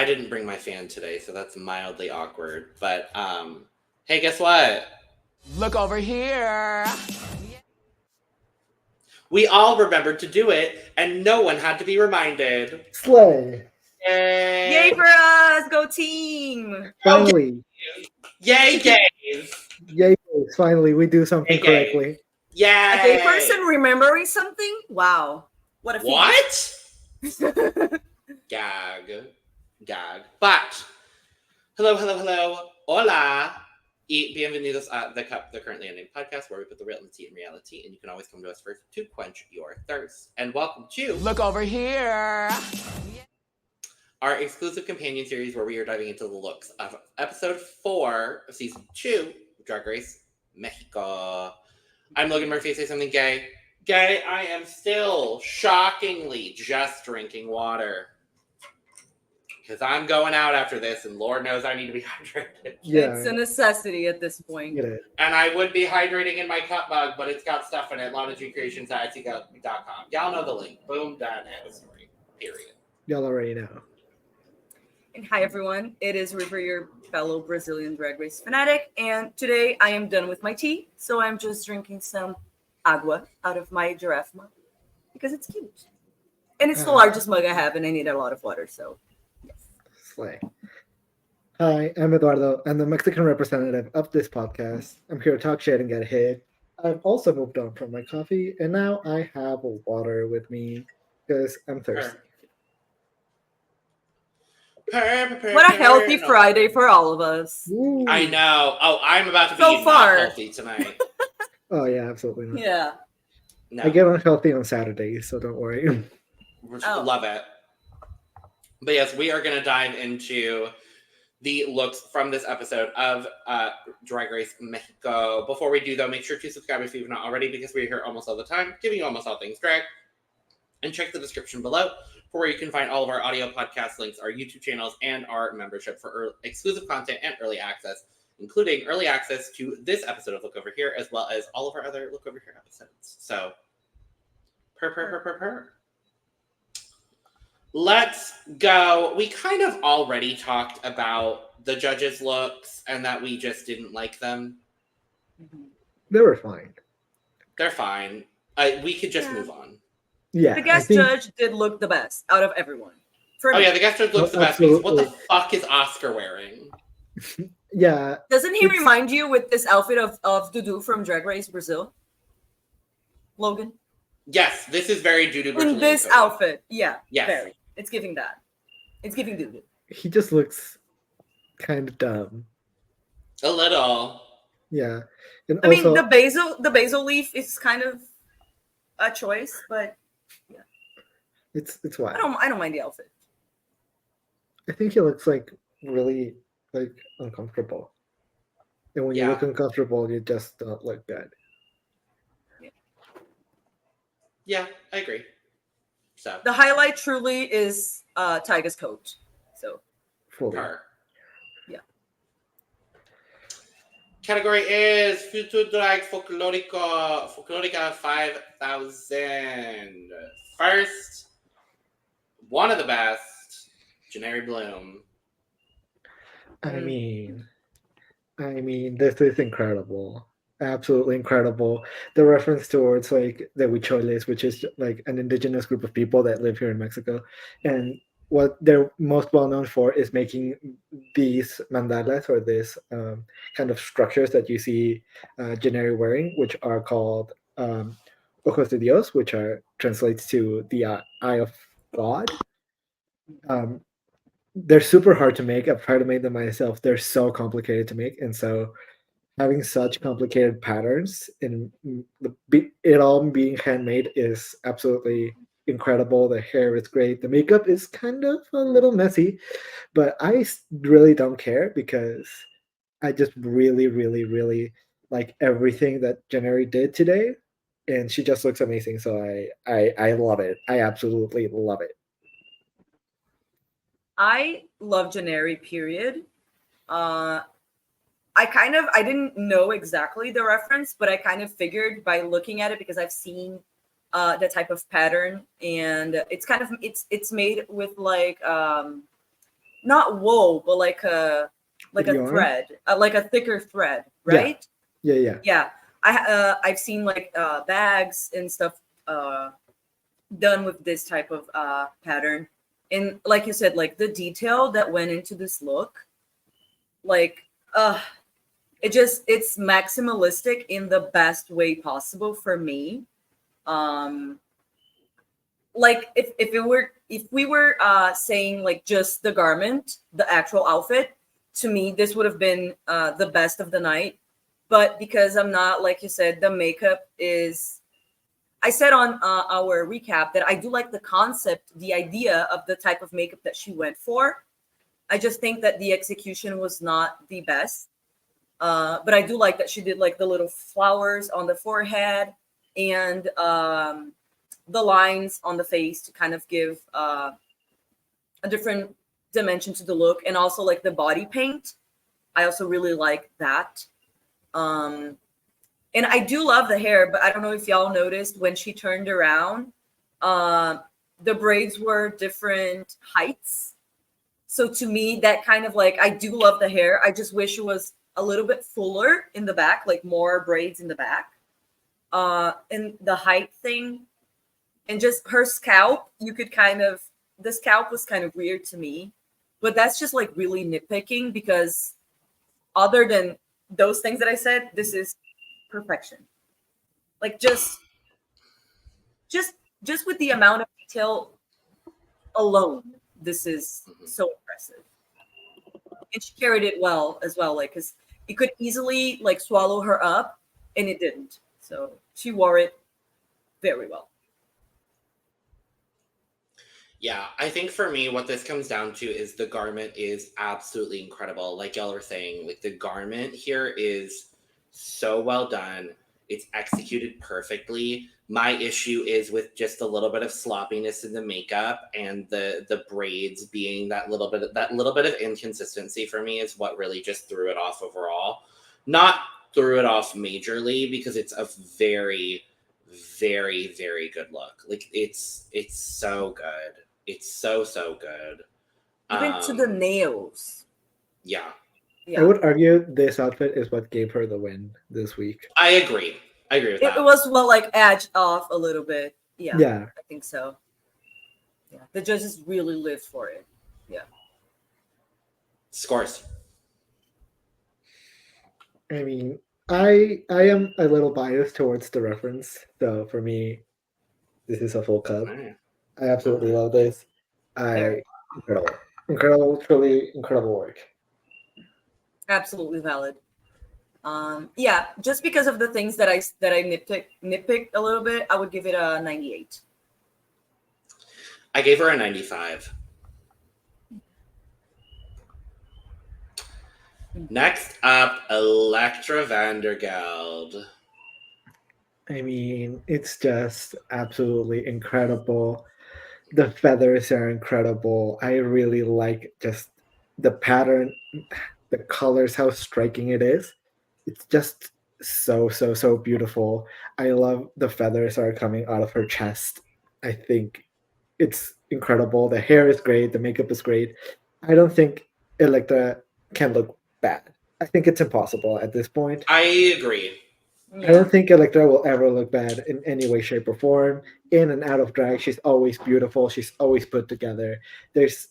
I didn't bring my fan today, so that's mildly awkward. But hey, guess what? Look over here. We all remembered to do it, and no one had to be reminded. Slay. Yay! Yay for us! Go team! Finally. Yay, gays! Yay. Finally, we do something Yay. correctly. Yay! A gay person remembering something? Wow. What a feat. What? Gag. But, hello. Hola. Y bienvenidos a the Currently Unnamed Podcast, where we put the real in the tea in reality, and you can always come to us first to quench your thirst. And welcome to Look over here. our exclusive companion series where we are diving into the looks of episode 4 of season 2 of Drag Race Mexico. I'm Logan Murphy. Say something gay. Gay, I am still shockingly just drinking water. Because I'm going out after this, and Lord knows I need to be hydrated. Yeah. It's a necessity at this point. Get it. And I would be hydrating in my cup mug, but it's got stuff in it. LanaGCreations.etsy.com. Y'all know the link. Boom, done. End of story. Period. Y'all already know. And hi everyone, it is River, your fellow Brazilian Drag Race fanatic, and today I am done with my tea, so I'm just drinking some agua out of my giraffe mug because it's cute. And it's the largest mug I have, and I need a lot of water, so yes. Slay. Hi, I'm Eduardo. I'm the Mexican representative of this podcast. I'm here to talk shit and get hit. I've also moved on from my coffee, and now I have water with me because I'm thirsty. What a healthy Friday for all of us. Ooh. I know. Oh, I'm about to be So not far. healthy tonight. Oh, yeah, absolutely not. Yeah. No. I get unhealthy on Saturdays, so don't worry. Oh. Love it. But yes, we are going to dive into the looks from this episode of Drag Race Mexico. Before we do, though, make sure to subscribe if you've not already, because we're here almost all the time, giving you almost all things drag. And check the description below for where you can find all of our audio podcast links, our YouTube channels, and our membership for exclusive content and early access, including early access to this episode of Look Over Here, as well as all of our other Look Over Here episodes. So, per. Let's go. We kind of already talked about the judges' looks and that we just didn't like them. They were fine. They're fine. We could just move on. Yeah. The guest judge did look the best out of everyone. For me. Yeah, the guest judge looks the best. Because what the fuck is Oscar wearing? Yeah. Doesn't he remind you with this outfit of Dudu from Drag Race Brazil? Logan? Yes, this is very Dudu. In this outfit. Yeah. Yes. Very. It's giving that. It's giving Dudu. He just looks kind of dumb. A little. Yeah. And I mean, the basil leaf is kind of a choice, but yeah. It's wild. I don't mind the outfit. I think he looks like really like uncomfortable. And when you look uncomfortable, you just don't look good. Yeah, I agree. So the highlight truly is Tyga's coat. So fully. Her. Yeah. Category is Futudrag Folclorica 5000. First, one of the best, Jenary Bloom. I mean, this is incredible. Absolutely incredible. The reference towards like the Huicholes, which is like an indigenous group of people that live here in Mexico, and what they're most well known for is making these mandalas or this kind of structures that you see Jenary wearing, which are called ojos de Dios, which translates to the eye of God. They're super hard to make. I've tried to make them myself. They're so complicated to make, and so having such complicated patterns and it all being handmade is absolutely incredible. The hair is great. The makeup is kind of a little messy, but I really don't care because I just really, really, really like everything that Jenary did today, and she just looks amazing. So I love it. I absolutely love it. I love Jenary, period. I didn't know exactly the reference, but I kind of figured by looking at it because I've seen the type of pattern, and it's kind of it's made with like not wool, but like a Yarn? thread, like a thicker thread, right? Yeah. Yeah. I've seen like bags and stuff done with this type of pattern, and like you said, like the detail that went into this look, like it's maximalistic in the best way possible for me. Like if we were saying like just the garment, the actual outfit, to me this would have been the best of the night. But because I'm not, like you said, the makeup is, I said on our recap that I do like the concept, the idea of the type of makeup that she went for. I just think that the execution was not the best. But I do like that she did like the little flowers on the forehead and the lines on the face to kind of give a different dimension to the look, and also like the body paint. I also really like that. And I do love the hair, but I don't know if y'all noticed when she turned around, the braids were different heights. So to me, that kind of like, I do love the hair. I just wish it was a little bit fuller in the back, like more braids in the back. And the height thing, and just her scalp, the scalp was kind of weird to me, but that's just like really nitpicking, because other than those things that I said, this is perfection. Like just with the amount of detail alone, this is so impressive. And she carried it well as well, like, because it could easily like swallow her up, and it didn't. So she wore it very well. Yeah, I think for me, what this comes down to is the garment is absolutely incredible. Like y'all were saying, like the garment here is so well done. It's executed perfectly. My issue is with just a little bit of sloppiness in the makeup, and the braids being that little bit of inconsistency for me is what really just threw it off overall. Not threw it off majorly, because it's a very, very, very good look. Like it's so good. It's so good. Even to the nails. Yeah. I would argue this outfit is what gave her the win this week. I agree with that. It was well like edged off a little bit. Yeah. I think so. Yeah. The judges really lived for it. Yeah. Scores. I mean, I am a little biased towards the reference, so for me, this is a full cup. Right. I absolutely love this. Incredible, truly incredible work. Absolutely valid. Yeah, just because of the things that I nitpicked a little bit, I would give it a 98. I gave her a 95. Next up, Elektra Vandergeld. I mean, it's just absolutely incredible. The feathers are incredible. I really like just the pattern, the colors, how striking it is. It's just so beautiful. I love the feathers are coming out of her chest. I think it's incredible. The hair is great. The makeup is great. I don't think Elektra can look bad. I think it's impossible at this point. I agree. I don't think Elektra will ever look bad in any way, shape, or form. In and out of drag, she's always beautiful. She's always put together. It's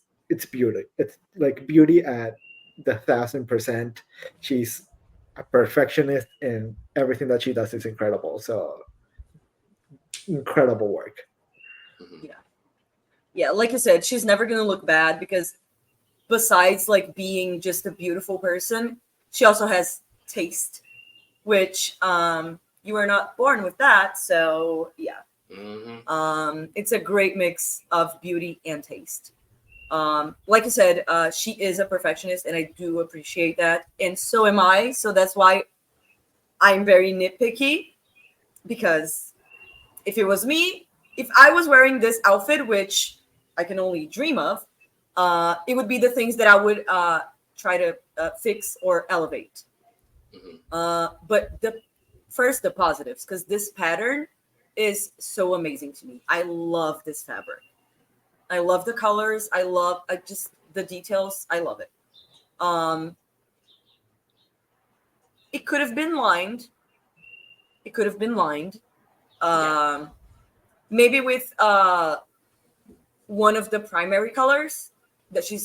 beauty. It's like beauty at the 1,000%. She's a perfectionist, and everything that she does is incredible. So, incredible work. Yeah. Like I said, she's never gonna look bad, because besides like being just a beautiful person, she also has taste, which you are not born with that. So yeah. It's a great mix of beauty and taste. Like I said, she is a perfectionist, and I do appreciate that, and so am I. So that's why I'm very nitpicky, because if it was me, if I was wearing this outfit, which I can only dream of, it would be the things that I would try to fix or elevate. But the positives, because this pattern is so amazing to me. I love this fabric. I love the colors. the details, I love it. It could have been lined. Maybe with one of the primary colors that she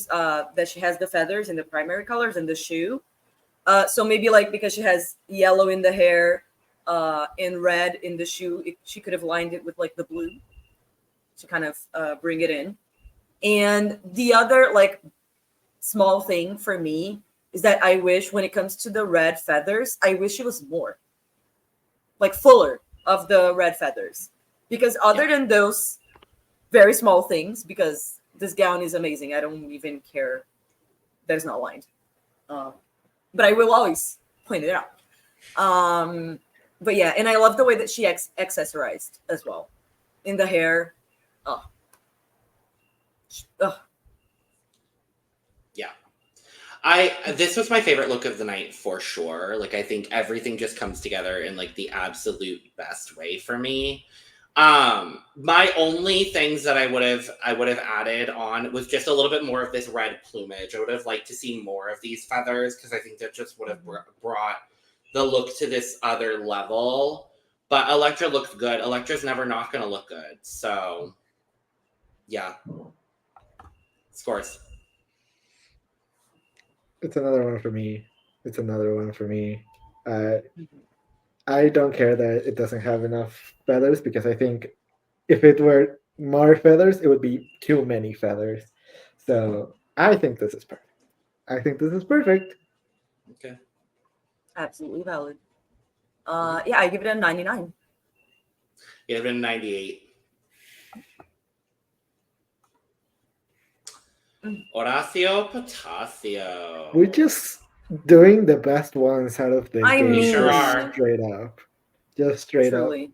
has the feathers in the primary colors and the shoe. So maybe like because she has yellow in the hair and red in the shoe, she could have lined it with like the blue to kind of bring it in. And the other like small thing for me is that I wish when it comes to the red feathers, I wish it was more like fuller of the red feathers, because other than those very small things, because this gown is amazing. I don't even care that it's not lined. But I will always point it out. But yeah, and I love the way that she accessorized as well. In the hair. Yeah. This was my favorite look of the night for sure. Like I think everything just comes together in like the absolute best way for me. My only things that I would have added on was just a little bit more of this red plumage. I would have liked to see more of these feathers because I think that just would have brought the look to this other level. But Elektra looked good. Elektra's never not going to look good. So, yeah. Scores. It's another one for me. I don't care that it doesn't have enough feathers, because I think if it were more feathers, it would be too many feathers. So I think this is perfect. Okay. Absolutely valid. Yeah, I give it a 99. Yeah, I've been 98. Horacio Potasio. We're just doing the best ones out of the I game. mean, sure are. Just straight up. Truly.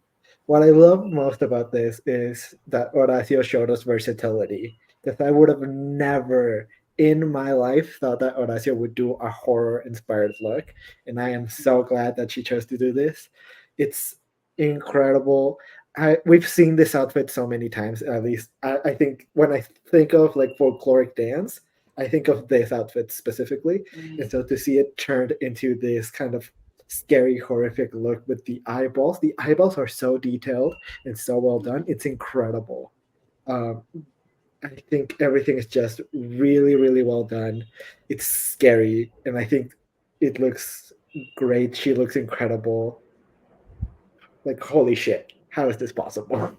What I love most about this is that Horacio showed us versatility. Because I would have never in my life thought that Horacio would do a horror-inspired look. And I am so glad that she chose to do this. It's incredible. We've seen this outfit so many times, at least. I think when I think of like folkloric dance, I think of this outfit specifically. And so to see it turned into this kind of scary, horrific look with the eyeballs are so detailed and so well done. It's incredible. I think everything is just really, really well done. It's scary, and I think it looks great. She looks incredible. Like, holy shit, how is this possible?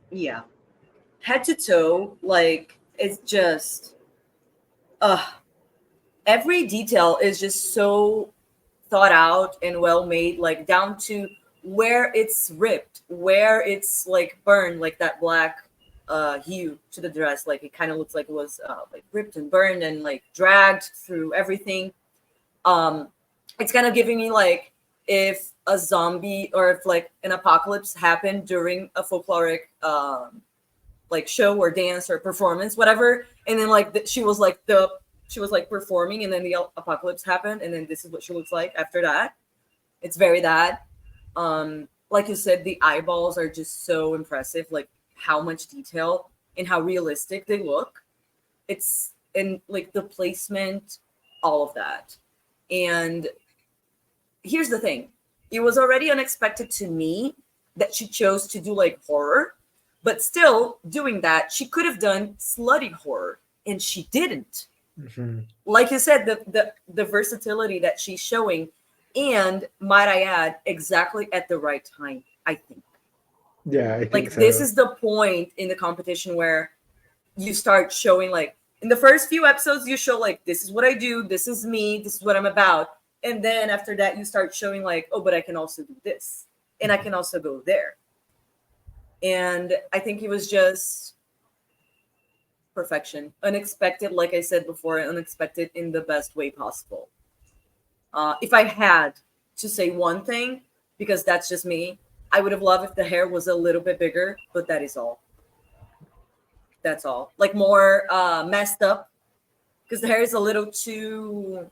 Yeah. Head to toe, like, it's just every detail is just so thought out and well made, like down to where it's ripped, where it's like burned, like that black hue to the dress. Like it kind of looks like it was like ripped and burned and like dragged through everything. It's kind of giving me like if a zombie or if like an apocalypse happened during a folkloric like show or dance or performance, whatever, and then like she was like performing, and then the apocalypse happened, and then this is what she looks like after that. It's very that. Like you said, the eyeballs are just so impressive, like how much detail and how realistic they look. It's and like the placement, all of that. And here's the thing. It was already unexpected to me that she chose to do like horror, but still doing that, she could have done slutty horror, and she didn't. Mm-hmm. Like you said, the versatility that she's showing, and might I add, exactly at the right time, I think. Yeah, I think like so. This is the point in the competition where you start showing, like in the first few episodes, you show like, this is what I do, this is me, this is what I'm about. And then after that, you start showing like, oh, but I can also do this. And I can also go there. And I think it was just perfection. Unexpected, like I said before, unexpected in the best way possible. If I had to say one thing, because that's just me, I would have loved if the hair was a little bit bigger, but that is all. That's all. Like more messed up, because the hair is a little too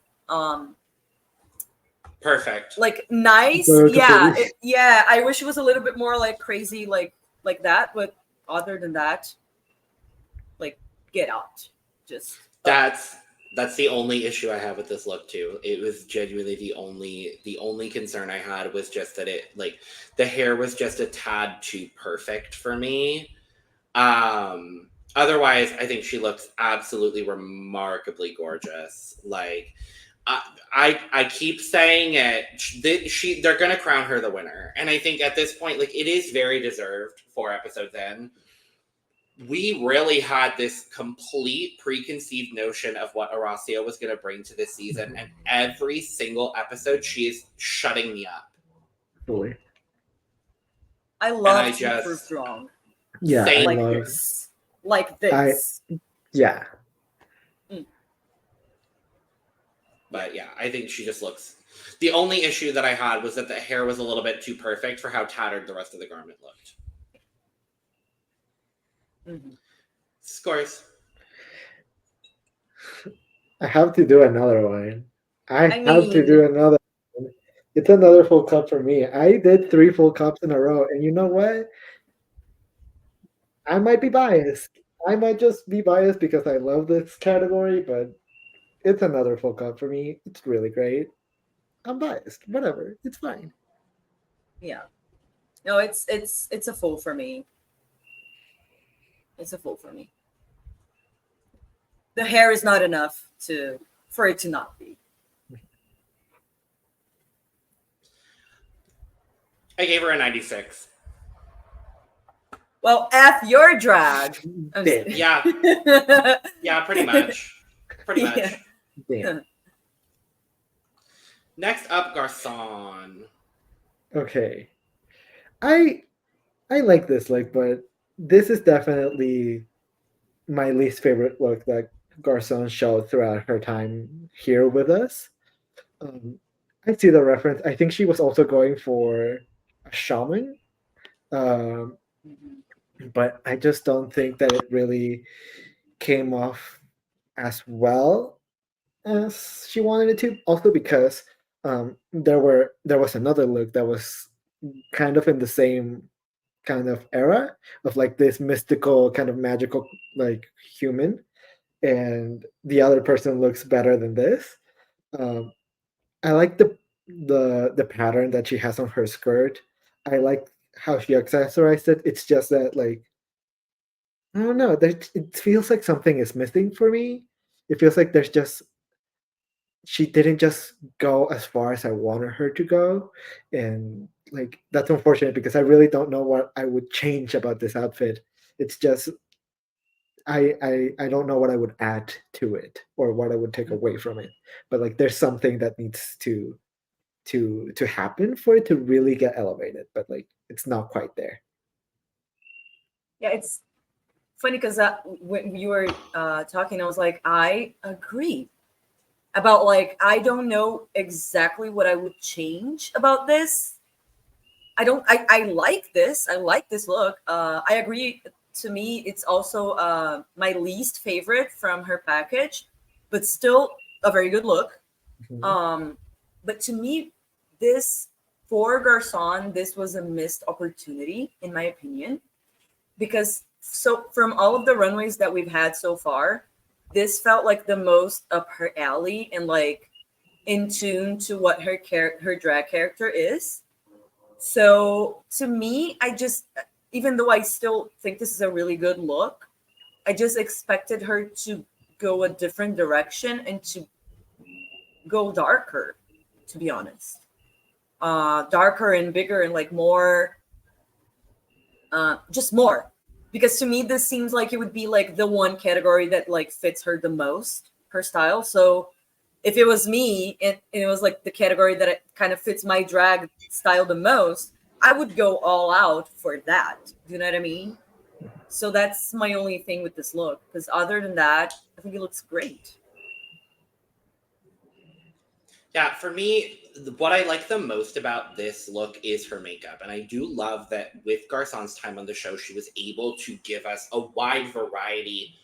perfect. Like nice. Yeah, I wish it was a little bit more like crazy, like that, but other than that, like get out. Just That's the only issue I have with this look too. It was genuinely the only concern I had was just that it like the hair was just a tad too perfect for me. Otherwise, I think she looks absolutely remarkably gorgeous. Like I keep saying it. They're gonna crown her the winner, and I think at this point, like it is very deserved. 4 episodes in, we really had this complete preconceived notion of what Horacio was going to bring to this season, and every single episode, she is shutting me up. Fully. I love super strong. Yeah, Same. Like this. Yeah. But yeah, I think she just looks. The only issue that I had was that the hair was a little bit too perfect for how tattered the rest of the garment looked. Mm-hmm. Scores. I have to do another one. I have to do another one. It's another full cup for me. I did 3 full cups in a row, and you know what? I might be biased. I might just be biased because I love this category, but it's another full cup for me. It's really great. I'm biased. Whatever. It's fine. Yeah. No, it's a full for me. It's a full for me. The hair is not enough for it to not be. I gave her a 96. Well, F your drag. Yeah. Yeah, pretty much. Pretty much. Yeah. Damn. Next up, Garconne. Okay. I like this look, but this is definitely my least favorite look that Garconne showed throughout her time here with us. I see the reference. I think she was also going for a shaman. But I just don't think that it really came off as well as she wanted it to. Also because there was another look that was kind of in the same kind of era of like this mystical kind of magical like human, and the other person looks better than this. I like the pattern that she has on her skirt. I like how she accessorized it. It's just that like I don't know. It feels like something is missing for me. It feels like she didn't just go as far as I wanted her to go, and like that's unfortunate because I really don't know what I would change about this outfit. It's just I don't know what I would add to it or what I would take away from it. But like there's something that needs to happen for it to really get elevated, but like it's not quite there. Yeah, it's funny because when you were talking, I was like, I agree about like I don't know exactly what I would change about this. I like this. I like this look. I agree. To me, it's also my least favorite from her package, but still a very good look. Mm-hmm. But to me, for Garconne, this was a missed opportunity, in my opinion, because so from all of the runways that we've had so far, this felt like the most up her alley and like in tune to what her drag character is. So to me, even though I still think this is a really good look, I just expected her to go a different direction and to go darker, to be honest. Darker and bigger and like more, just more. Because to me, this seems like it would be like the one category that like fits her the most, her style. So if it was me and it was like the category that it kind of fits my drag style the most, I would go all out for that. Do you know what I mean? So that's my only thing with this look. Because other than that, I think it looks great. Yeah, for me, what I like the most about this look is her makeup. And I do love that with Garconne's time on the show, she was able to give us a wide variety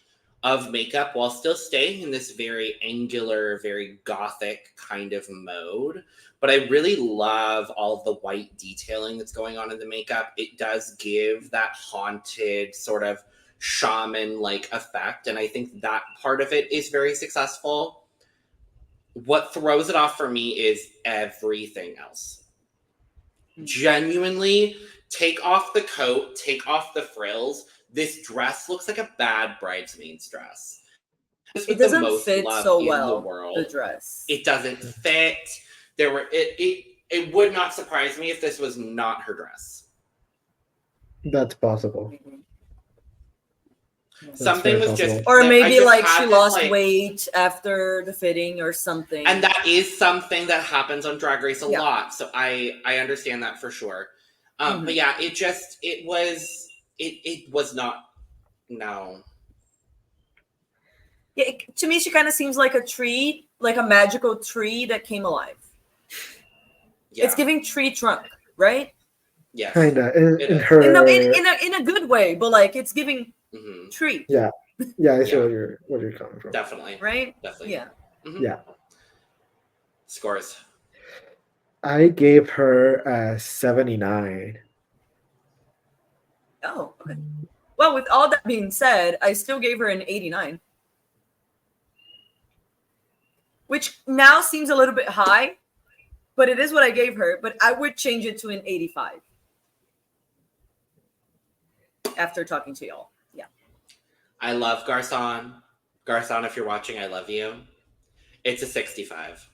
of makeup while still staying in this very angular, very gothic kind of mode. But I really love all of the white detailing that's going on in the makeup. It does give that haunted sort of shaman-like effect, and I think that part of it is very successful. What throws it off for me is everything else. Genuinely, take off the coat, take off the frills. This dress looks like a bad bridesmaid's dress. It doesn't fit so well, the dress. It doesn't fit. It would not surprise me if this was not her dress. That's possible. Something was just, or maybe like she lost weight after the fitting or something. And that is something that happens on Drag Race a lot. So I understand that for sure. But yeah, it was not, no. Yeah, to me, she kind of seems like a tree, like a magical tree that came alive. Yeah. It's giving tree trunk, right? Yes. Kinda. In her... in a good way, but like it's giving tree. Yeah. Yeah, I see where you're coming from. Definitely. Right? Definitely. Yeah. Yeah. Scores. I gave her a 79. Oh, okay. Well, with all that being said, I still gave her an 89. Which now seems a little bit high, but it is what I gave her. But I would change it to an 85 after talking to y'all. Yeah. I love Garconne. Garconne, if you're watching, I love you. It's a 65.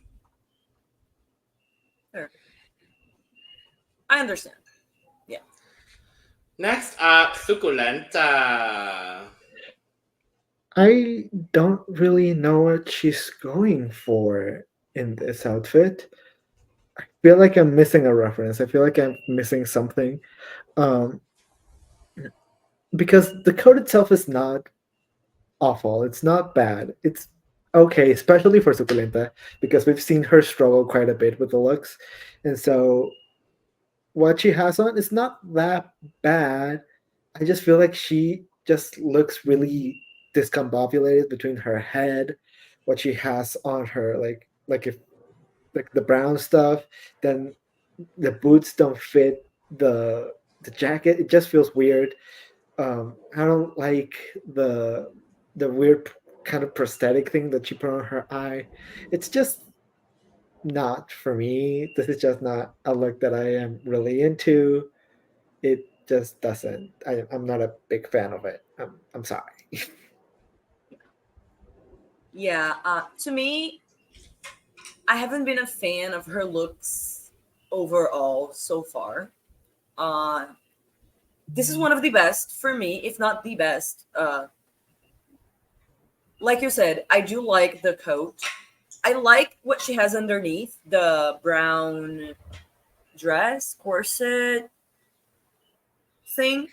Sure. I understand. Yeah. Next up, Suculenta. I don't really know what she's going for in this outfit. I feel like I'm missing a reference. I feel like I'm missing something. Because the coat itself is not awful. It's not bad. It's okay, especially for Suculenta, because we've seen her struggle quite a bit with the looks. And so what she has on is not that bad. I just feel like she just looks really discombobulated between her head, what she has on her, like the brown stuff, then the boots don't fit the jacket. It just feels weird. I don't like the weird kind of prosthetic thing that she put on her eye. It's just not for me. This is just not a look that I am really into. It just doesn't. I'm not a big fan of it. I'm sorry. Yeah, to me, I haven't been a fan of her looks overall so far. This is one of the best for me, if not the best. Like you said, I do like the coat. I like what she has underneath, the brown dress, corset thing.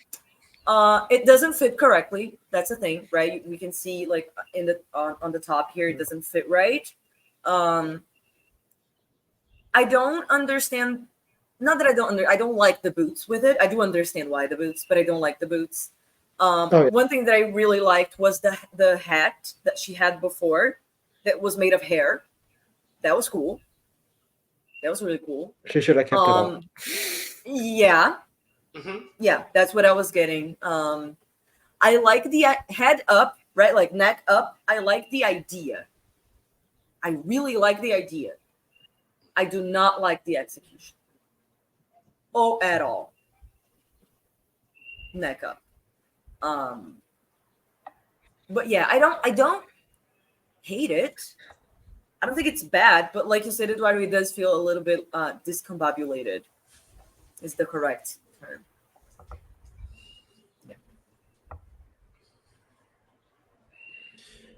It doesn't fit correctly. That's the thing, right? We can see like in the on the top here, it doesn't fit right. I don't understand. Not that I don't like the boots with it. I do understand why the boots, but I don't like the boots. One thing that I really liked was the hat that she had before that was made of hair. That was cool. That was really cool. She should have kept it on. Yeah. Yeah, that's what I was getting. I like the head up, right? Like neck up. I like the idea. I really like the idea. I do not like the execution. Oh, at all. Neck up. But yeah, I don't hate it. I don't think it's bad, but like you said, Eduardo, it does feel a little bit discombobulated. Is the correct term. Yeah.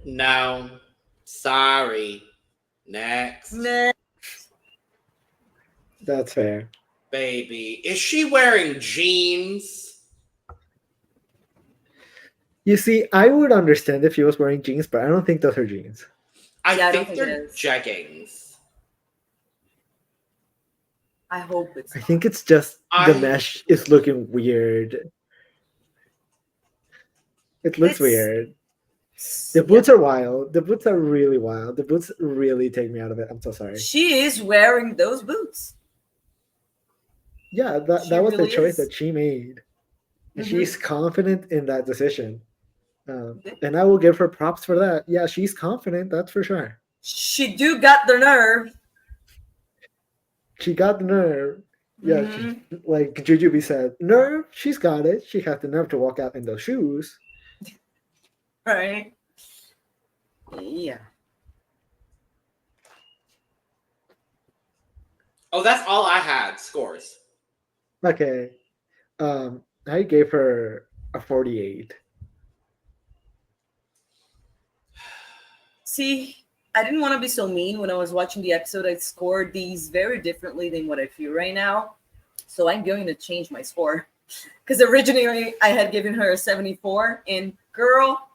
No. Sorry. Next. That's fair. Baby. Is she wearing jeans? You see, I would understand if she was wearing jeans, but I don't think those are jeans. I think they're jeggings. I hope it's I think it's just the mesh is looking weird. It looks weird. The boots are wild. The boots are really wild. The boots really take me out of it. I'm so sorry. She is wearing those boots. Yeah, that was the choice that she made. And she's confident in that decision. And I will give her props for that. Yeah, she's confident, that's for sure. She do got the nerve. She got the nerve. Yeah, Mhm. like Jujubee said, nerve, she's got it. She has the nerve to walk out in those shoes. Right? Yeah. Oh, that's all I had. Scores. Okay. I gave her a 48. See, I didn't want to be so mean when I was watching the episode. I scored these very differently than what I feel right now. So I'm going to change my score. Because originally I had given her a 74, and girl,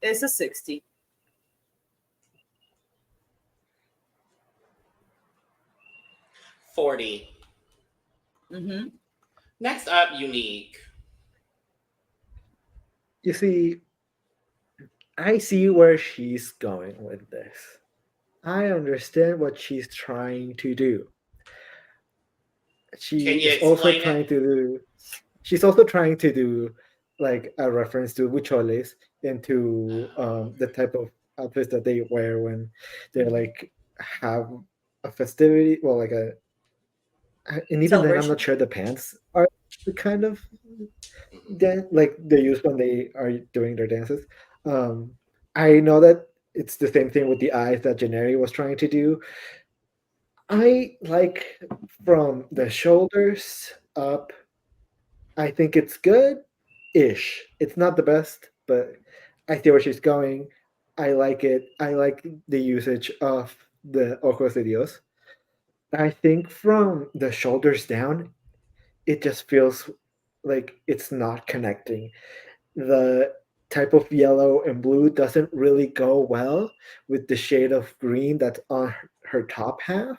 it's a 60. $40. Mm-hmm. Next up, Unique. You see, I see where she's going with this. I understand what she's trying to do. She Can you is also explain trying it? to do. She's also trying to do like a reference to huicholes and to the type of outfits that they wear when they're like have a festivity. Well, like a, and even then, I'm Celebration. not sure the pants are the kind of Mhm. like they use when they are doing their dances. I know that it's the same thing with the eyes that Jenary was trying to do. I like from the shoulders up. I think it's good ish. It's not the best, but I see where she's going. I like it. I like the usage of the ojos de Dios. I think from the shoulders down, it just feels like it's not connecting. The type of yellow and blue doesn't really go well with the shade of green that's on her top half.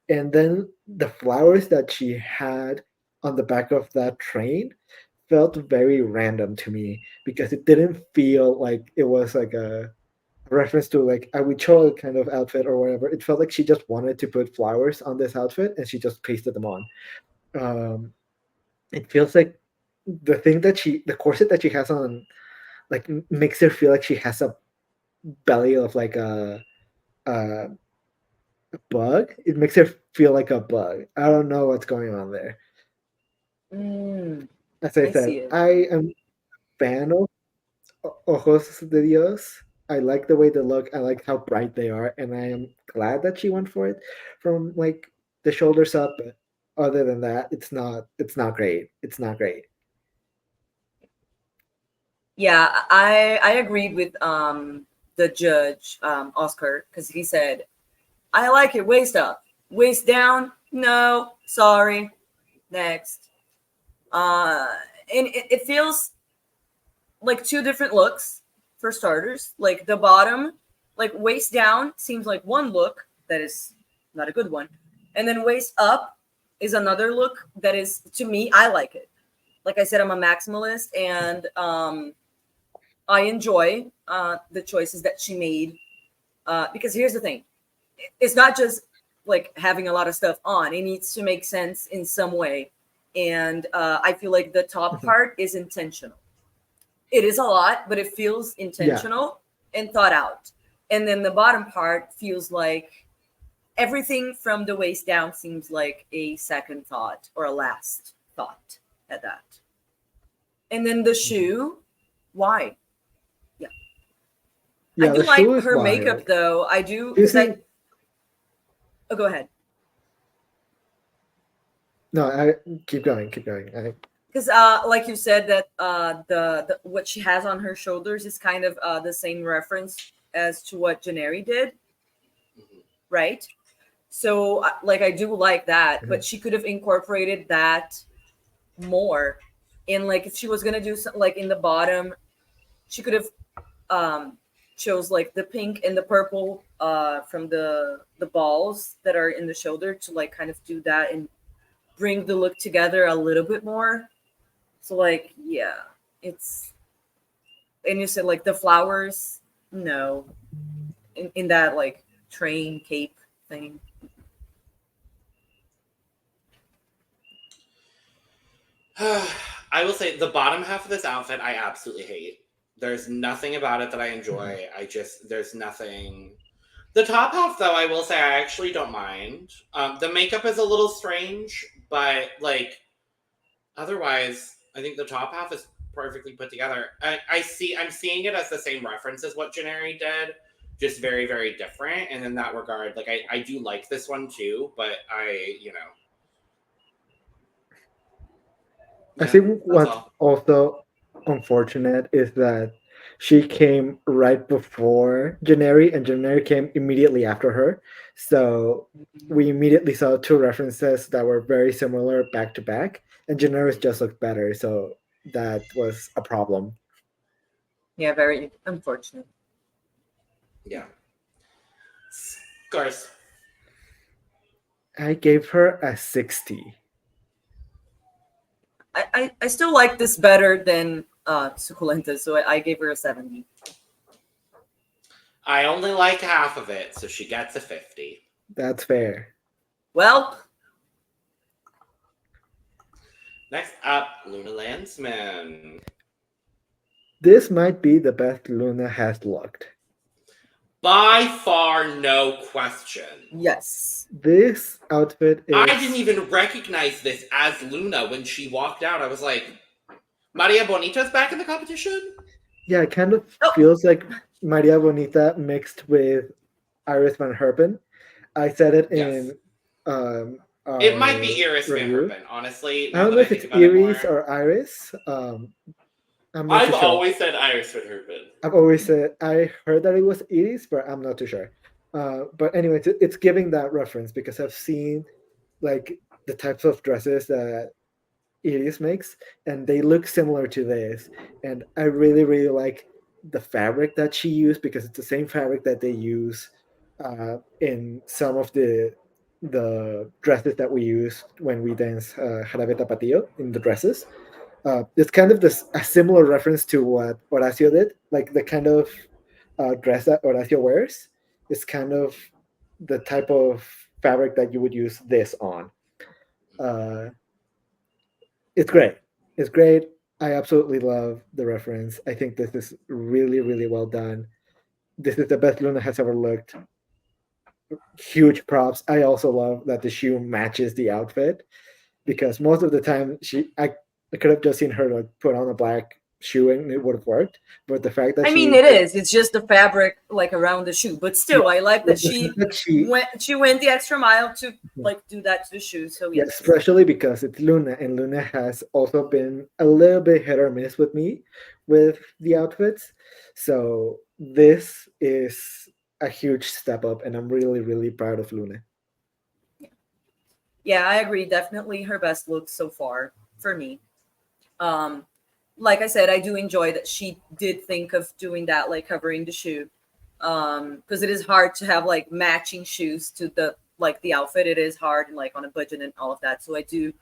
And then the flowers that she had on the back of that train felt very random to me because it didn't feel like it was like a reference to like a huichol kind of outfit or whatever. It felt like she just wanted to put flowers on this outfit and she just pasted them on. Um, it feels like the corset that she has on, like makes her feel like she has a belly of like a bug. It makes her feel like a bug. I don't know what's going on there. As I I said, see it. I am a fan of Ojos de Dios. I like the way they look. I like how bright they are, and I am glad that she went for it from like the shoulders up. But other than that, it's not. It's not great. It's not great. Yeah, I agreed with the judge, Oscar, because he said, I like it waist up. Waist down, no, sorry. Next. And it feels like two different looks for starters. Like the bottom, like waist down seems like one look that is not a good one. And then waist up is another look that is, to me, I like it. Like I said, I'm a maximalist, and I enjoy the choices that she made. Because here's the thing, it's not just like having a lot of stuff on, it needs to make sense in some way. And I feel like the top Mhm. part is intentional. It is a lot, but it feels Yeah, intentional and thought out. And then the bottom part feels like everything from the waist down seems like a second thought or a last thought at that. And then the Mhm. shoe, why? Yeah. I Yeah. do The shoe like is her makeup wild. though. I do, Do you because think? oh, go ahead. No, I keep going. Keep going. Because like you said that the what she has on her shoulders is kind of the same reference as to what Jenary did, Mhm. right? So like I do like that, but Mhm. she could have incorporated that more. And like if she was gonna do something like in the bottom, she could have um chose like the pink and the purple from the balls that are in the shoulder to like kind of do that and bring the look together a little bit more. So like yeah, it's, and you said like the flowers, no, in that like train cape thing. I will say the bottom half of this outfit I absolutely hate. There's nothing about it that I enjoy. There's nothing. The top half, though, I will say I actually don't mind. The makeup is a little strange, but like otherwise, I think the top half is perfectly put together. I'm seeing it as the same reference as what Jenary did, just very, very different. And in that regard, like I do like this one too, but I think what's also unfortunate is that she came right before Jenary, and Jenary came immediately after her. So we immediately saw two references that were very similar back to back, and Jenary's just looked better. So that was a problem. Yeah, very unfortunate. Yeah. Scars. I gave her a 60. I still like this better than Suculenta, so I gave her a 70. I only like half of it, so she gets a 50. That's fair. Well, next up, Luna Lansman. This might be the best Luna has looked. By far, no question. yes. This outfit is... I didn't even recognize this as Luna when she walked out. I was like, Maria Bonita's back in the competition? Yeah, it kind of feels like Maria Bonita mixed with Iris Van Herpen. I said it in... it might be Iris review. Van Herpen, honestly. I don't know if it's Iris or Iris. I've always said Iris Van Herpen. I've always said... I heard that it was Iris, but I'm not too sure. But anyway, it's giving that reference because I've seen like the types of dresses that Iris makes, and they look similar to this. And I really, really like the fabric that she used because it's the same fabric that they use in some of the dresses that we use when we dance Jarabe Tapatío in the dresses. It's kind of a similar reference to what Horacio did, like the kind of dress that Horacio wears. It's kind of the type of fabric that you would use this on. It's great. It's great. I absolutely love the reference. I think this is really, really well done. This is the best Luna has ever looked. Huge props. I also love that the shoe matches the outfit because most of the time I could have just seen her like put on a black shoe and it would have worked. But the fact that it's just the fabric like around the shoe. But still, I like that she went the extra mile to like do that to the shoe. So yes, especially because it's Luna, and Luna has also been a little bit hit or miss with me with the outfits. So this is a huge step up, and I'm really, really proud of Luna. Yeah, I agree. Definitely her best look so far for me. Like I said, I do enjoy that she did think of doing that, like covering the shoe, because it is hard to have like matching shoes to the outfit. It is hard and like on a budget and all of that. So I do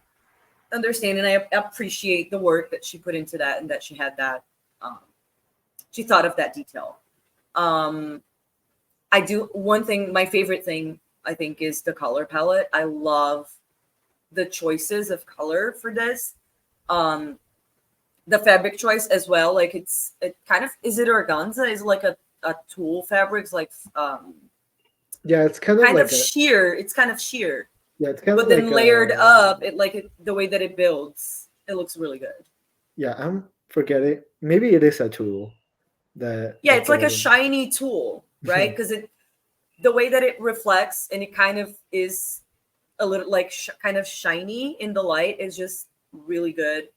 understand and I appreciate the work that she put into that and that she had that. She thought of that detail. I do one thing. My favorite thing I think is the color palette. I love the choices of color for this. The fabric choice as well, like it kind of, is it organza? Is it like a tulle fabric? It's like yeah, it's kind of sheer. It's kind of sheer. Yeah, it's kind but of then layered up. The way that it builds, it looks really good. Yeah, I'm forgetting. Maybe it is a tulle. It's like a shiny tulle, right? Because the way that it reflects and it kind of is a little like kind of shiny in the light is just really good.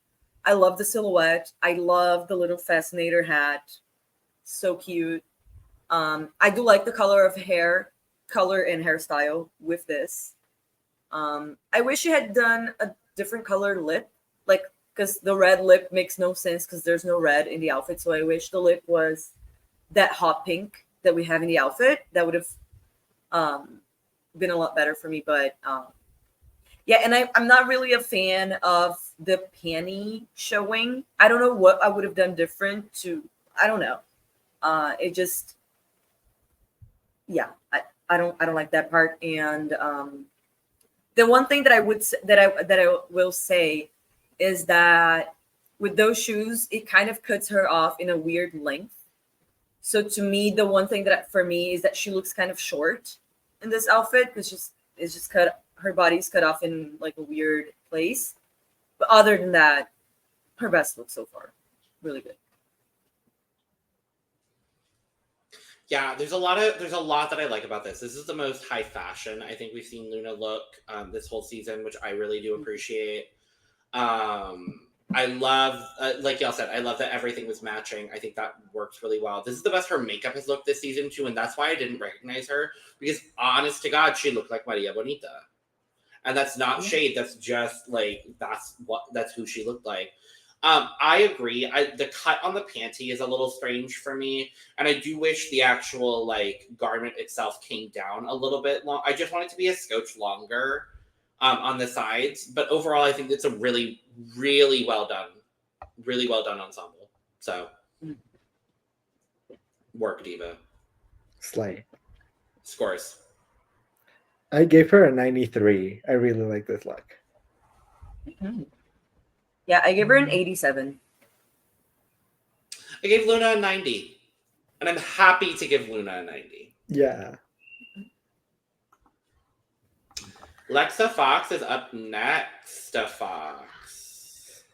I love the silhouette. I love the little fascinator hat. So cute. I do like the color and hairstyle with this. I wish you had done a different colored lip, like because the red lip makes no sense because there's no red in the outfit. So I wish the lip was that hot pink that we have in the outfit. That would have been a lot better for me. But yeah, and I'm not really a fan of the panty showing. I don't know what I would have done different I don't know. It just, yeah, I don't like that part. And the one thing that I will say is that with those shoes, it kind of cuts her off in a weird length. So to me, the one thing that for me is that she looks kind of short in this outfit because it's just cut. Her body's cut off in like a weird place. But other than that, her best look so far, really good. Yeah, there's a lot that I like about this. This is the most high fashion I think we've seen Luna look this whole season, which I really do appreciate. I love, like y'all said, I love that everything was matching. I think that works really well. This is the best her makeup has looked this season too, and that's why I didn't recognize her, because honest to God, she looked like Maria Bonita. And that's not shade, that's just like, that's who she looked like. I agree. The cut on the panty is a little strange for me, and I do wish the actual like garment itself came down a little bit long. I just want it to be a scotch longer on the sides, but overall, I think it's a really, really well done ensemble. So, work, Diva. Slay. Scores. I gave her a 93. I really like this look. Mm-hmm. Yeah, I gave her an 87. I gave Luna a 90. And I'm happy to give Luna a 90. Yeah. Leexa Fox is up next. Fox.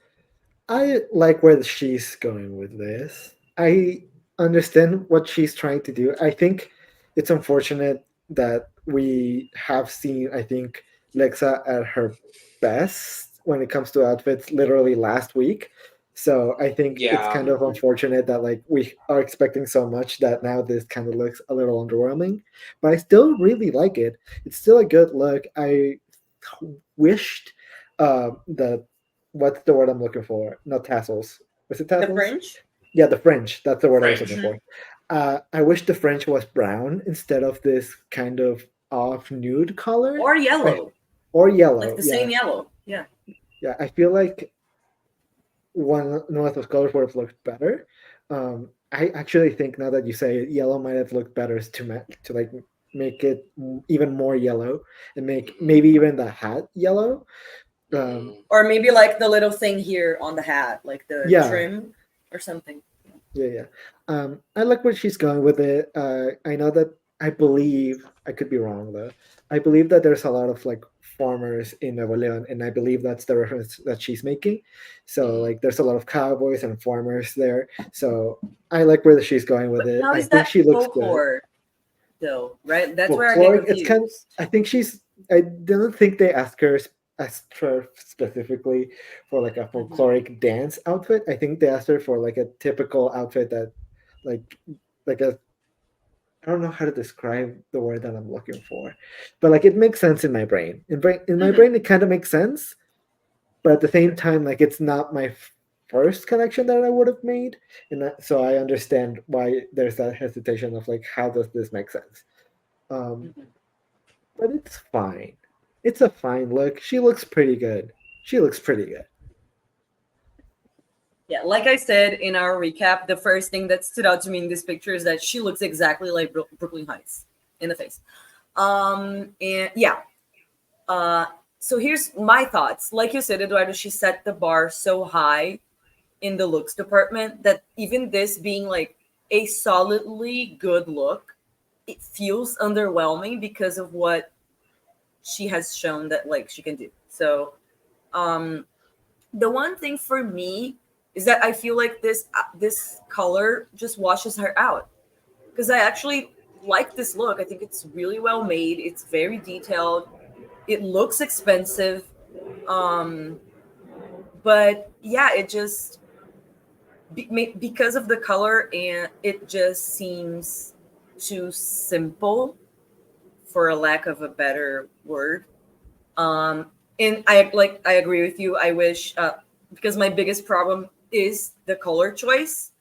I like where she's going with this. I understand what she's trying to do. I think it's unfortunate that we have seen, I think, Leexa at her best when it comes to outfits literally last week. So I think it's kind of unfortunate that like we are expecting so much that now this kind of looks a little underwhelming. But I still really like it. It's still a good look. I wished that, what's the word I'm looking for? Not tassels. Was it tassels? The fringe? Yeah, the fringe. That's the word I was looking for. I wish the fringe was brown instead of this kind of off nude color. Or yellow. Or yellow. Like the same yellow. Yeah. Yeah, I feel like one of those colors would have looked better. I actually think now that you say it, yellow might have looked better to like make it even more yellow and make maybe even the hat yellow. Or maybe like the little thing here on the hat, like the trim or something. Yeah. I like where she's going with it. I know that I believe, I could be wrong though, I believe that there's a lot of like farmers in Nuevo Leon, and I believe that's the reference that she's making. So like there's a lot of cowboys and farmers there. So I like where she's going with it. How I is think that she looks folklore, though, right? That's folklore, where I get confused. it's kind of, I think I don't think they asked her specifically for like a folkloric dance outfit. I think they asked her for like a typical outfit that like a, I don't know how to describe the word that I'm looking for, but like it makes sense in my brain. In my brain, it kind of makes sense, but at the same time, like it's not my first connection that I would have made, and so I understand why there's that hesitation of like, how does this make sense? But it's fine. It's a fine look. She looks pretty good. Yeah, like I said in our recap, the first thing that stood out to me in this picture is that she looks exactly like Brooklyn Heights in the face. And yeah. So here's my thoughts. Like you said, Eduardo, she set the bar so high in the looks department that even this being like a solidly good look, it feels underwhelming because of what she has shown that like she can do. So the one thing for me is that I feel like this color just washes her out, because I actually like this look. I think it's really well made. It's very detailed. It looks expensive. But yeah, it just, because of the color, and it just seems too simple, for a lack of a better word. And I agree with you. I wish, because my biggest problem is the color choice.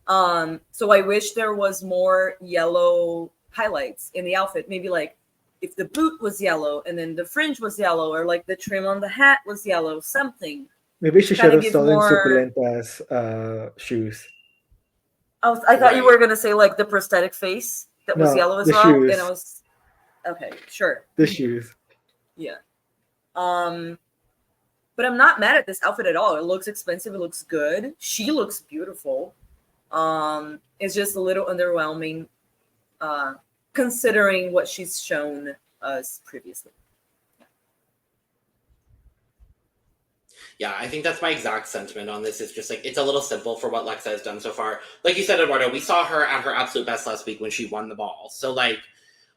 So I wish there was more yellow highlights in the outfit. Maybe like if the boot was yellow and then the fringe was yellow, or like the trim on the hat was yellow, something. Maybe she should have stolen Suculenta's shoes. I thought you were gonna say like the prosthetic face that was yellow as well. Shoes. And I was okay, sure. The shoes. Yeah. But I'm not mad at this outfit at all. It looks expensive. It looks good. She looks beautiful. It's just a little underwhelming, considering what she's shown us previously. Yeah, I think that's my exact sentiment on this. It's just like, it's a little simple for what Leexa has done so far. Like you said, Eduardo, we saw her at her absolute best last week when she won the ball. So, like,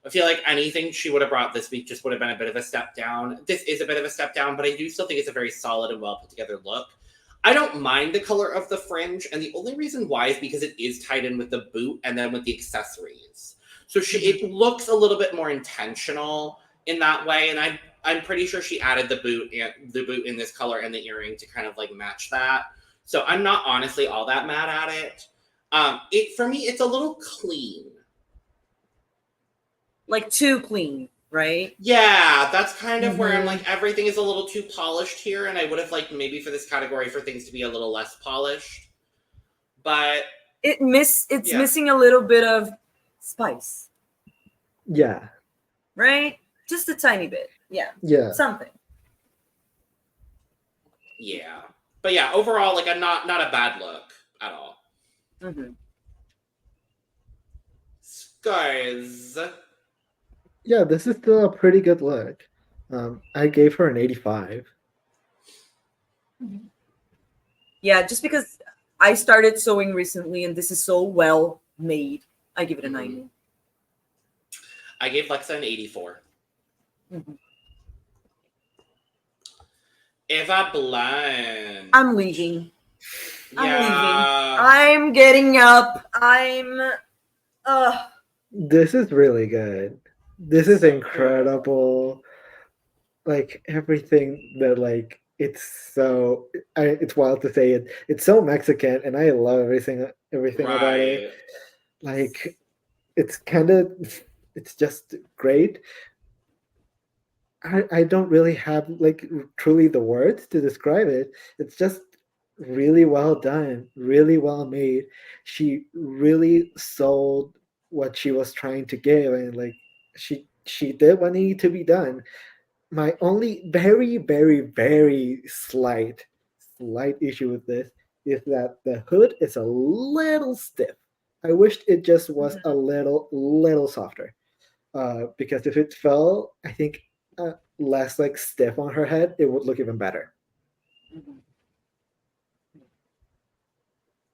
I feel like anything she would have brought this week just would have been a bit of a step down. This is a bit of a step down, but I do still think it's a very solid and well put together look. I don't mind the color of the fringe, and the only reason why is because it is tied in with the boot and then with the accessories. So it looks a little bit more intentional in that way, and I'm pretty sure she added the boot in this color and the earring to kind of like match that. So I'm not honestly all that mad at it. For me, it's a little clean. Like too clean, right? Yeah, that's kind of where I'm like, everything is a little too polished here, and I would have liked maybe for this category for things to be a little less polished. But it's missing a little bit of spice. Yeah. Right? Just a tiny bit. Yeah. Yeah. Something. Yeah. But yeah, overall, like not a bad look at all. Mm-hmm. Scars. Yeah, this is still a pretty good look. I gave her an 85. Yeah, just because I started sewing recently and this is so well made, I give it a 90. I gave Leexa an 84. Mm-hmm. Eva Blunt. I'm leaving. Yeah. I'm getting up. This is really good. This is incredible. Like everything that like it's wild to say it. It's so Mexican, and I love everything about it. Like it's just great. I don't really have like truly the words to describe it. It's just really well done, really well made. She really sold what she was trying to give, and like she did what needed to be done. My only very, very, very slight issue with this is that the hood is a little stiff. I wished it just was a little softer. Because if it fell, I think less like stiff on her head, it would look even better.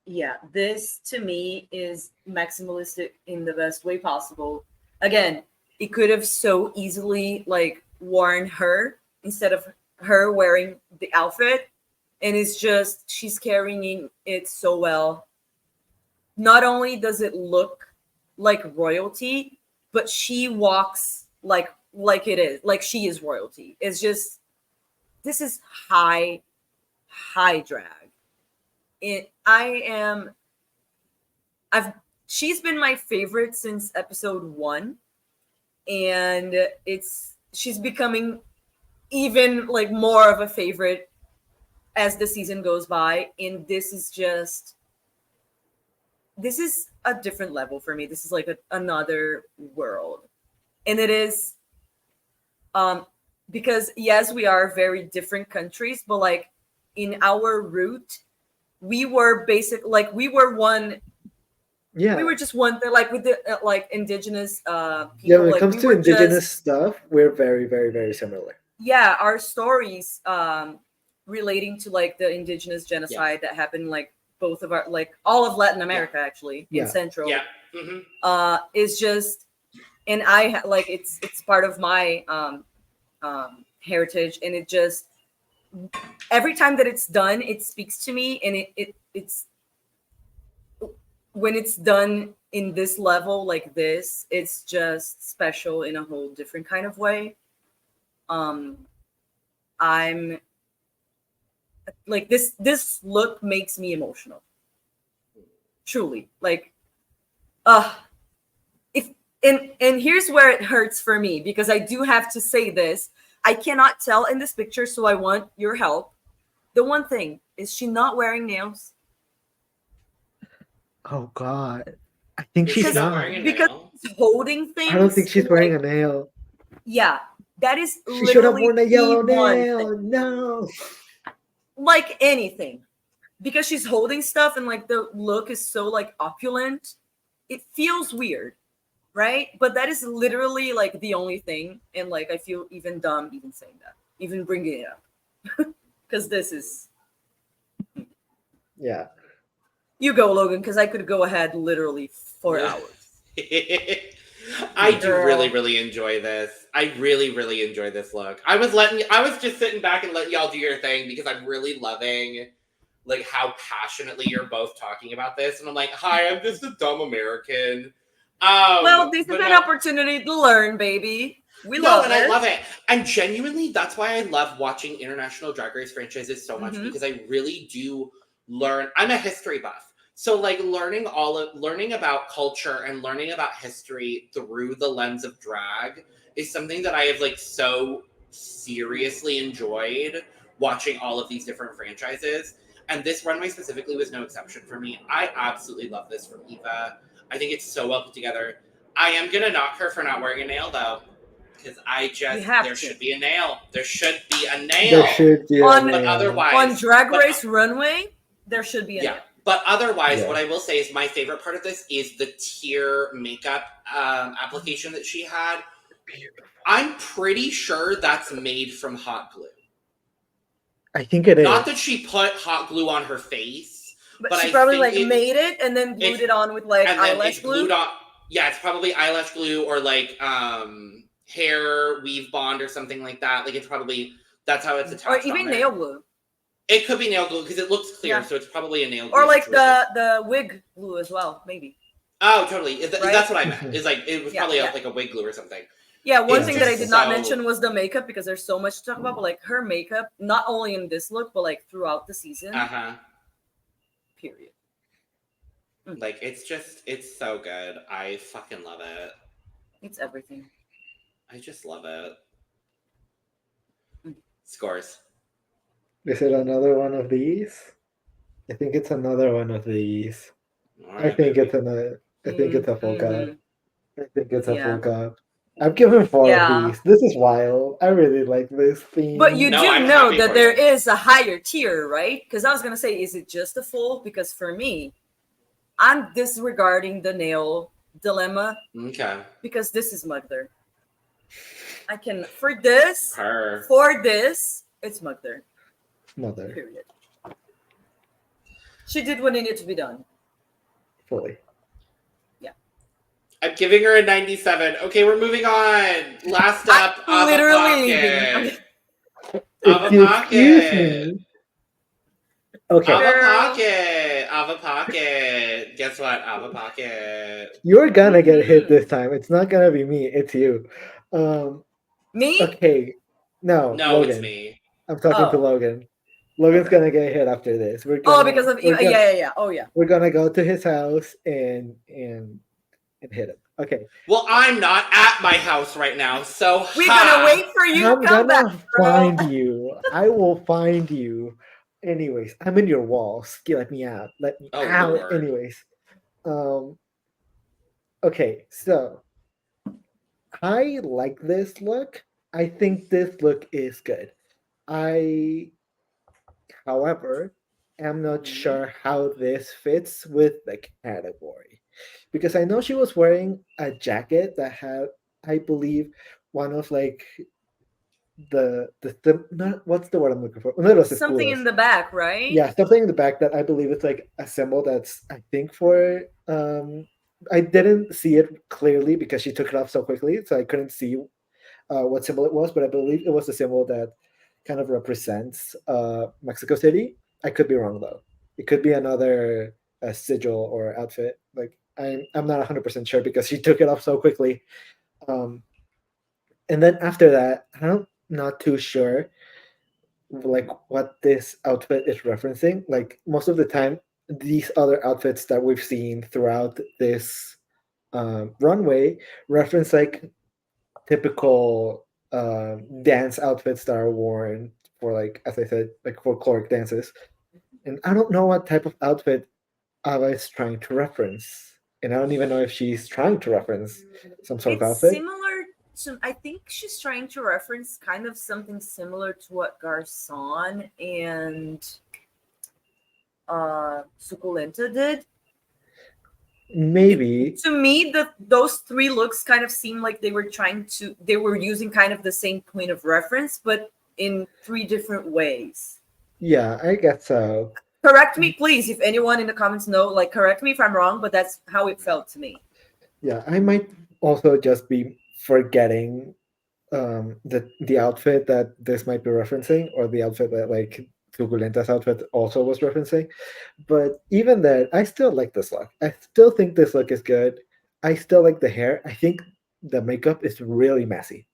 Yeah, this to me is maximalistic in the best way possible. Again, it could have so easily like worn her instead of her wearing the outfit, and it's just she's carrying it so well. Not only does it look like royalty, but she walks like it is, like she is royalty. It's just, this is high drag. She's been my favorite since episode 1, and she's becoming even like more of a favorite as the season goes by. And this is a different level for me. This is like another world. And it is because yes, we are very different countries, but like in our root, we were we were one. Yeah, we were just one thing, like with the like indigenous people. Yeah, when it like, comes to indigenous stuff, we're very, very, very similar. Yeah, our stories relating to like the indigenous genocide that happened like both of our, like all of Latin America actually in Central. Yeah. Is just, and I like it's part of my heritage, and it just every time that it's done, it speaks to me, and it's when it's done in this level like this, it's just special in a whole different kind of way. I'm like this look makes me emotional. Truly. Like if and here's where it hurts for me, because I do have to say this. I cannot tell in this picture, so I want your help. The one thing, is she not wearing nails? Oh God, I think she's not wearing a nail. Because she's holding things. I don't think she's wearing a nail. Yeah, that is. She should have worn a yellow the one nail. thing. No. like anything, because she's holding stuff and like the look is so like opulent, it feels weird, right? But that is literally like the only thing, and like I feel even dumb even saying that, even bringing it up, because this is. Yeah. You go, Logan, because I could go ahead literally for hours. I do really enjoy this. I really enjoy this look. I was just sitting back and letting y'all do your thing because I'm really loving like how passionately you're both talking about this. And I'm like, hi, I'm just a dumb American. Well, this is an opportunity to learn, baby. We love it. I love it. And genuinely, that's why I love watching international Drag Race franchises so much, because I really do learn. I'm a history buff. So like learning about culture and learning about history through the lens of drag is something that I have like so seriously enjoyed watching all of these different franchises. And this runway specifically was no exception for me. I absolutely love this from Eva. I think it's so well put together. I am gonna knock her for not wearing a nail though. Because there should be a nail. There should be a nail. There should be a nail. But otherwise, on Drag Race runway, there should be a nail. But otherwise, what I will say is my favorite part of this is the tear makeup application that she had. Beautiful. I'm pretty sure that's made from hot glue. I think it is. Not that she put hot glue on her face, but she probably like made it and then glued it on with like eyelash glue. Yeah, it's probably eyelash glue or like hair weave bond or something like that. Like it's probably that's how it's attached. Or even nail glue. It could be nail glue because it looks clear, so it's probably a nail glue. Or like the wig glue as well, maybe. Oh, totally. That's what I meant. Is like it was probably like a wig glue or something. Yeah, one thing that I did not mention was the makeup, because there's so much to talk about. But like her makeup, not only in this look, but like throughout the season. Period. Like it's so good. I fucking love it. It's everything. I just love it. Scores. Is it another one of these? I think it's another one of these. Right, I think it's a full cup. I think it's a full cup. I've given 4 of these. This is wild. I really like this theme. But you do know that there is a higher tier, right? Because I was gonna say, is it just a full? Because for me, I'm disregarding the nail dilemma. Okay. Because this is Mugler. I can for this, it's Mugler. Mother. Period. She did what needed to be done. Fully. Yeah. I'm giving her a 97. Okay, we're moving on. Last up, Ava Pocket. Ava Pocket. Okay. Ava Pocket. Guess what? Ava Pocket. You're gonna get hit this time. It's not gonna be me. It's you. Me? Okay. No, Logan. It's me. I'm talking to Logan. Logan's gonna get hit after this. Because of yeah. Oh yeah. We're gonna go to his house and hit him. Okay. Well, I'm not at my house right now, so we're gonna wait for you to come back. Find you. I will find you. Anyways, I'm in your walls. Let me out. Let me out. Lord. Anyways. Okay, so I like this look. I think this look is good. However, am not sure how this fits with the category, because I know she was wearing a jacket that had, I believe, one of like what's the word I'm looking for? No, it was something in the back, right? Yeah, something in the back that I believe it's like a symbol that's I think for I didn't see it clearly because she took it off so quickly, so I couldn't see what symbol it was, but I believe it was a symbol that kind of represents Mexico City. I could be wrong though. It could be another sigil or outfit. Like I'm not 100% sure because she took it off so quickly. And then after that, I'm not too sure like what this outfit is referencing. Like most of the time, these other outfits that we've seen throughout this runway reference like typical dance outfits that are worn for, like, as I said, like folkloric dances. And I don't know what type of outfit Ava is trying to reference. And I don't even know if she's trying to reference some sort of outfit. Similar So I think she's trying to reference kind of something similar to what Garconne and Suculenta did. Maybe. To me, those three looks kind of seem like they were using kind of the same point of reference, but in three different ways. Yeah, I guess so. Correct me, please, if anyone in the comments know. Like, correct me if I'm wrong, but that's how it felt to me. Yeah, I might also just be forgetting the outfit that this might be referencing, or the outfit that like Suculenta's outfit also was referencing. But even then, I still like this look. I still think this look is good. I still like the hair. I think the makeup is really messy.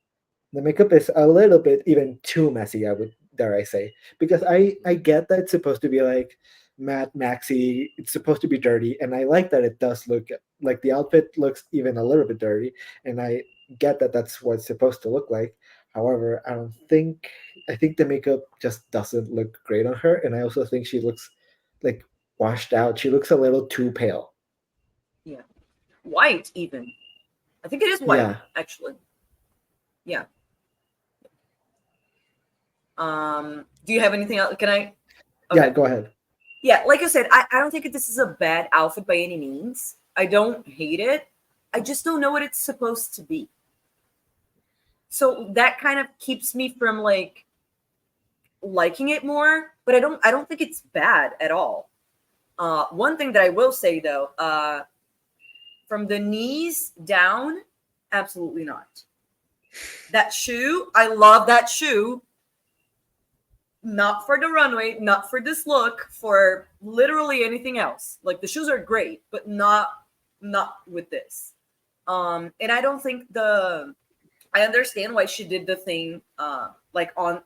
The makeup is a little bit even too messy, I would dare I say, because I get that it's supposed to be like matte maxi, it's supposed to be dirty, and I like that it does look like the outfit looks even a little bit dirty, and I get that that's what it's supposed to look like. However, I think the makeup just doesn't look great on her, and I also think she looks like washed out. She looks a little too pale. Yeah, white even. I think it is white, Yeah. actually. Yeah. Do you have anything else? Can I? Okay. Yeah, go ahead. Yeah, like I said, I don't think this is a bad outfit by any means. I don't hate it. I just don't know what it's supposed to be. So that kind of keeps me from like liking it more, but I don't think it's bad at all. One thing that I will say though, from the knees down, absolutely not. That shoe, I love that shoe. Not for the runway, not for this look, for literally anything else. Like the shoes are great, but not with this. And I don't think I understand why she did the thing like on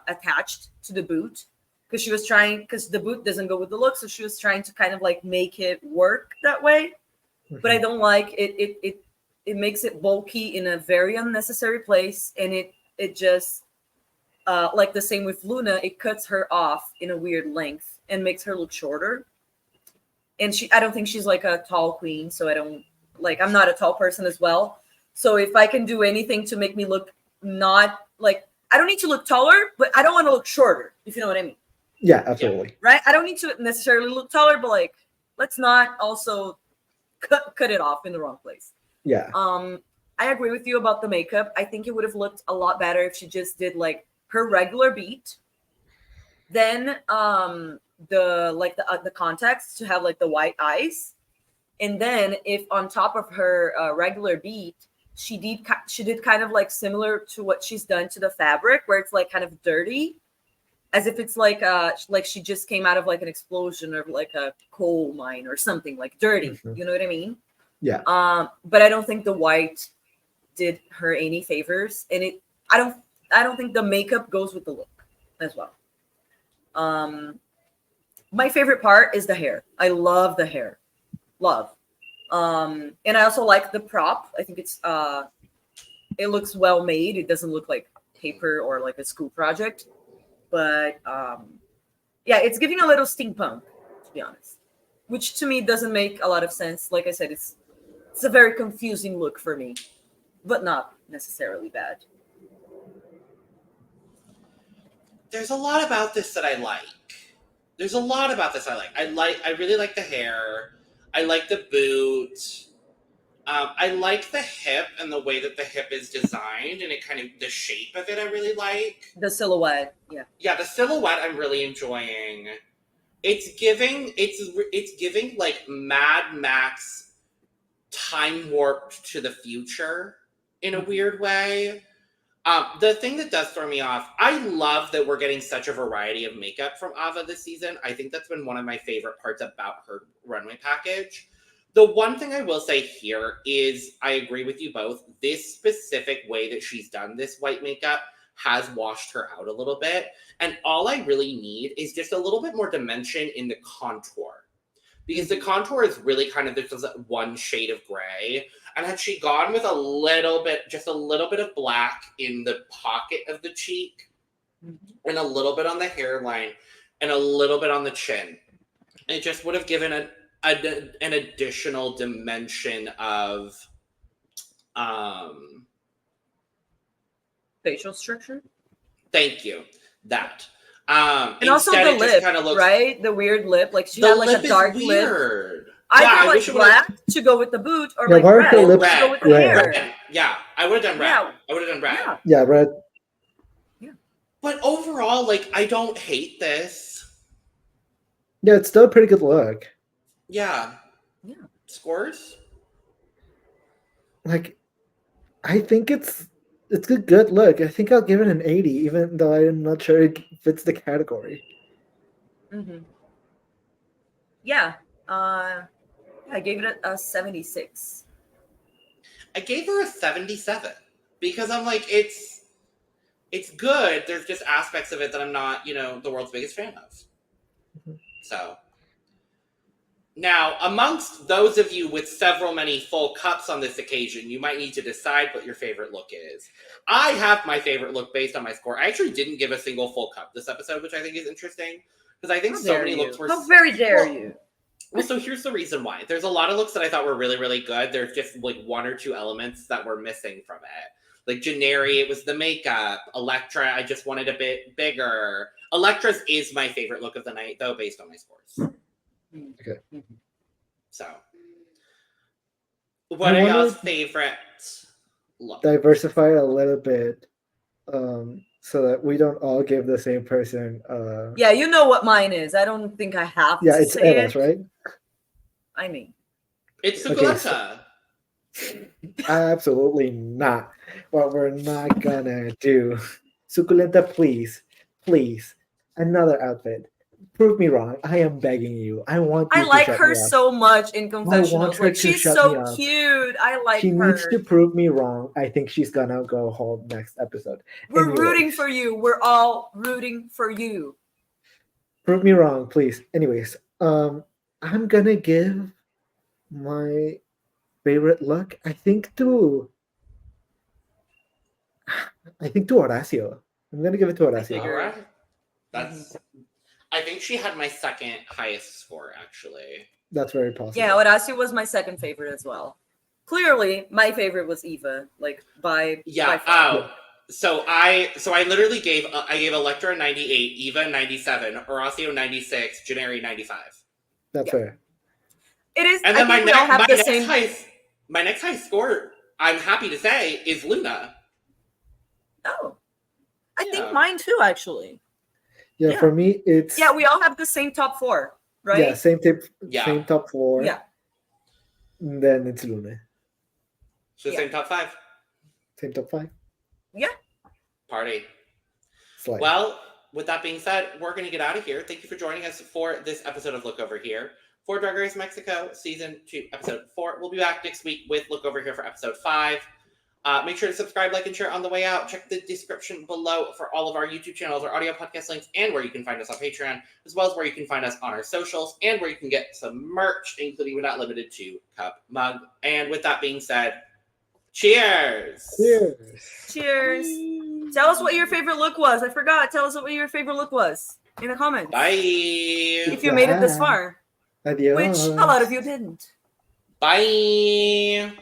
attached to the boot, because the boot doesn't go with the look, so she was trying to kind of like make it work that way. But I don't like it. It makes it bulky in a very unnecessary place, and it just like the same with Luna, it cuts her off in a weird length and makes her look shorter. And I don't think she's like a tall queen, so I'm not a tall person as well. So if I can do anything to make me look not like, I don't need to look taller, but I don't want to look shorter, if you know what I mean. Yeah, absolutely. Yeah. Right? I don't need to necessarily look taller, but like, let's not also cut it off in the wrong place. Yeah. I agree with you about the makeup. I think it would have looked a lot better if she just did like her regular beat, then the contacts to have like the white eyes, and then if on top of her regular beat she did kind of like similar to what she's done to the fabric, where it's like kind of dirty, as if it's like she just came out of like an explosion or like a coal mine or something, like dirty. Mm-hmm. You know what I mean? Yeah. But I don't think the white did her any favors, and I don't think the makeup goes with the look as well. My favorite part is the hair. I love the hair. Love. And I also like the prop. I think it looks well made. It doesn't look like paper or like a school project. But yeah, it's giving a little steampunk, to be honest. Which to me doesn't make a lot of sense. Like I said, it's a very confusing look for me, but not necessarily bad. There's a lot about this that I like. I really like the hair. I like the boot. I like the hip and the way that the hip is designed, and it kind of, the shape of it I really like. The silhouette, yeah. Yeah, the silhouette I'm really enjoying. It's giving like Mad Max time warped to the future in a weird way. The thing that does throw me off, I love that we're getting such a variety of makeup from Ava this season. I think that's been one of my favorite parts about her runway package. The one thing I will say here is I agree with you both. This specific way that she's done this white makeup has washed her out a little bit. And all I really need is just a little bit more dimension in the contour. Because the contour is really kind of just one shade of gray. And had she gone with just a little bit of black in the pocket of the cheek, and a little bit on the hairline, and a little bit on the chin, it just would have given an additional dimension of facial structure. Thank you. That. And also instead the it just lip, kinda looks, right? The weird lip. Like she the had like lip a is dark lip. weird. Either I like wish it would've- black to go with the boot or Yeah, like why are red her to lips go with the red? hair. Red. Yeah, I would have done red. Yeah. I would have done red. Yeah. Yeah, red. But overall, like, I don't hate this. Yeah, it's still a pretty good look. Yeah. Yeah. Scores? Like, I think it's a good look. I think I'll give it an 80, even though I'm not sure it fits the category. Mm-hmm. Yeah. I gave it a 76. I gave her a 77 because I'm like, it's good. There's just aspects of it that I'm not, the world's biggest fan of. Mhm. So now, amongst those of you with many full cups on this occasion, you might need to decide what your favorite look is. I have my favorite look based on my score. I actually didn't give a single full cup this episode, which I think is interesting because I think How so dare many you? looks were. How very dare you? Well, so here's the reason why. There's a lot of looks that I thought were really, really good. There's just like one or two elements that were missing from it. Like Jenary, it was the makeup. Elektra, I just wanted a bit bigger. Elektra's is my favorite look of the night, though, based on my scores. Okay. So, what I are wanna y'all's favorite looks? Diversify a little bit, so that we don't all give the same person. Yeah, you know what mine is. I don't think I have to Yeah, it's say Eva's, it. right? I mean, It's Okay, Suculenta. Absolutely not. What we're not gonna do. Suculenta, please, another outfit. Prove me wrong. I am begging you. I want you I to like shut her me up. so much in confessionals. her Like to she's shut me so up. cute. I like She her. needs to prove me wrong. I think she's gonna go home next episode. We're Anyways, rooting for you. We're all rooting for you. Prove me wrong, please. Anyways, I'm gonna give my favorite look. I think to Horacio. I'm gonna give it to Horacio. figured. All right. That's. I think she had my second highest score, actually. That's very possible. Yeah, Horacio was my second favorite as well. Clearly, my favorite was Eva. Like by Yeah. far. Oh. So I literally gave Elektra 98, Eva 97, Horacio 96, Jenary 95. That's Yeah. fair. It is. And I then think we all have the same. my next highest score, I'm happy to say, is Luna. Oh, I Yeah. think mine too. Actually, Yeah, Yeah. for me it's yeah, we all have the same top four, right? yeah, same Yeah. same top four. Yeah. And then it's Luna. So Yeah. same top 5. Same top 5. Party. Slide. Well, with that being said, we're going to get out of here. Thank you for joining us for this episode of Look Over Here for Drag Race Mexico Season 2, Episode 4. We'll be back next week with Look Over Here for Episode 5. Make sure to subscribe, like, and share on the way out. Check the description below for all of our YouTube channels, our audio podcast links, and where you can find us on Patreon, as well as where you can find us on our socials, and where you can get some merch, including but not limited to cup, mug. And with that being said, cheers! Cheers. Cheers. Tell us what your favorite look was. I forgot. Tell us what your favorite look was in the comments. Bye! If you made it this far, Adios. which a lot of you didn't. Bye!